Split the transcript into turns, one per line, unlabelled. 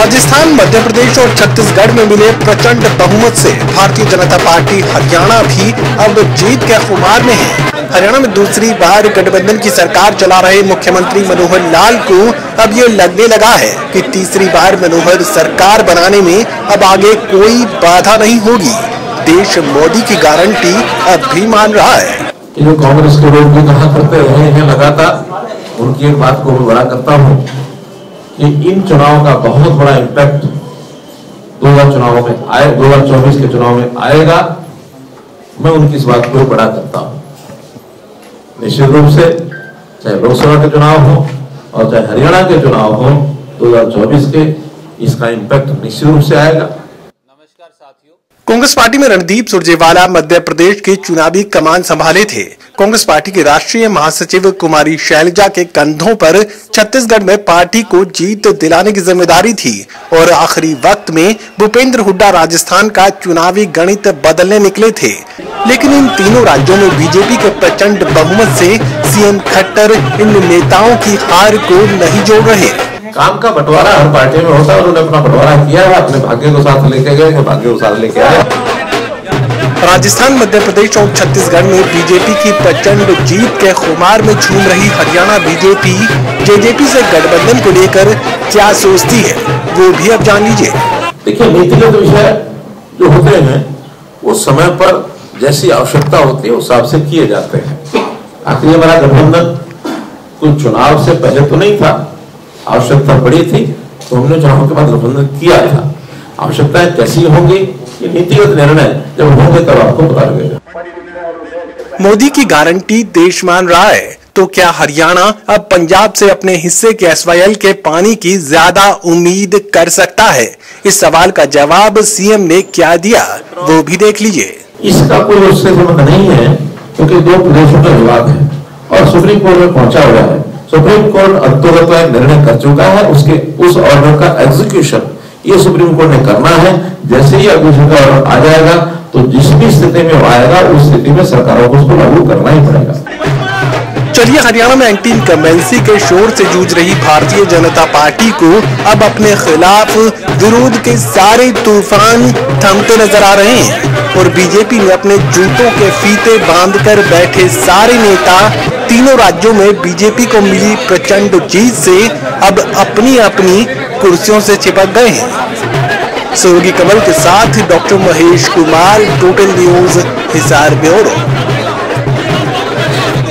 राजस्थान, मध्य प्रदेश और छत्तीसगढ़ में मिले प्रचंड बहुमत से भारतीय जनता पार्टी हरियाणा भी अब जीत के खुमार में है। हरियाणा में दूसरी बार गठबंधन की सरकार चला रहे मुख्यमंत्री मनोहर लाल को अब ये लगने लगा है कि तीसरी बार मनोहर सरकार बनाने में अब आगे कोई बाधा नहीं होगी। देश मोदी की गारंटी अब भी मान रहा है।
जो कांग्रेस के लोग भी कहा करते रहे हैं लगातार, उनकी एक बात को मैं बड़ा करता हूं कि इन चुनाव का बहुत बड़ा इम्पैक्ट 2024 के चुनाव में आएगा। मैं उनकी इस बात को बड़ा करता हूं। निश्चित रूप से चाहे लोकसभा के चुनाव हो और चाहे हरियाणा के चुनाव हो 2024 के, इसका इम्पैक्ट निश्चित रूप से आएगा।
नमस्कार साथियों।
कांग्रेस पार्टी में रणदीप सुरजेवाला मध्य प्रदेश के चुनावी कमान संभाले थे। कांग्रेस पार्टी की राष्ट्रीय महासचिव कुमारी शैलजा के कंधों पर छत्तीसगढ़ में पार्टी को जीत दिलाने की जिम्मेदारी थी और आखिरी वक्त में भूपेंद्र हुड्डा राजस्थान का चुनावी गणित बदलने निकले थे। लेकिन इन तीनों राज्यों में बीजेपी के प्रचंड बहुमत से सीएम खट्टर इन नेताओं की हार को नहीं जोड़ रहे।
काम का बंटवारा हर पार्टी में होता है, उन्होंने अपना बंटवारा किया है, अपने भाग्य को साथ लेके गए, भाग्य को साथ लेके आए।
राजस्थान, मध्य प्रदेश और छत्तीसगढ़ में बीजेपी की प्रचंड जीत के खुमार में झूम रही हरियाणा बीजेपी जेजेपी से गठबंधन को लेकर क्या सोचती है, वो भी अब जान लीजिए।
देखिए, नीतिगत विषय जो होते हैं वो समय पर जैसी आवश्यकता होती है उस हिसाब से किए जाते हैं। आखिर हमारा गठबंधन कोई चुनाव से पहले तो नहीं था, आवश्यकता पड़ी थी तो हमने चुनाव के बाद गठबंधन किया था। आवश्यकताएं कैसी होंगी, ये नीतिगत निर्णय जब होंगे तब आपको पता लगेगा।
मोदी की गारंटी देश मान रहा है, तो क्या हरियाणा अब पंजाब से अपने हिस्से के SYL के पानी की ज्यादा उम्मीद कर सकता है? इस सवाल का जवाब सीएम ने क्या दिया, वो भी देख लीजिए।
इसका कोई उससे संबंध नहीं है, क्योंकि दो प्रदेशों का विवाद है और सुप्रीम कोर्ट में पहुंचा हुआ है। सुप्रीम कोर्ट अंतर्गत निर्णय कर चुका है, उस ऑर्डर का एग्जीक्यूशन ये सुप्रीम कोर्ट ने करना है। जैसे ही एग्जीक्यूशन का ऑर्डर आ जाएगा तो जिस भी स्थिति में आएगा उस स्थिति में सरकारों को उसको लागू करना ही पड़ेगा।
चलिए, हरियाणा में एंटी इनकम्बेंसी के शोर से जूझ रही भारतीय जनता पार्टी को अब अपने खिलाफ विरोध के सारे तूफान थमते नजर आ रहे हैं और बीजेपी ने अपने जूतों के फीते बांधकर बैठे सारे नेता तीनों राज्यों में बीजेपी को मिली प्रचंड जीत से अब अपनी अपनी कुर्सियों से चिपक गए हैं। सहयोगी कमल के साथ doctor Mahesh Kumar, total news, Hisar bureau.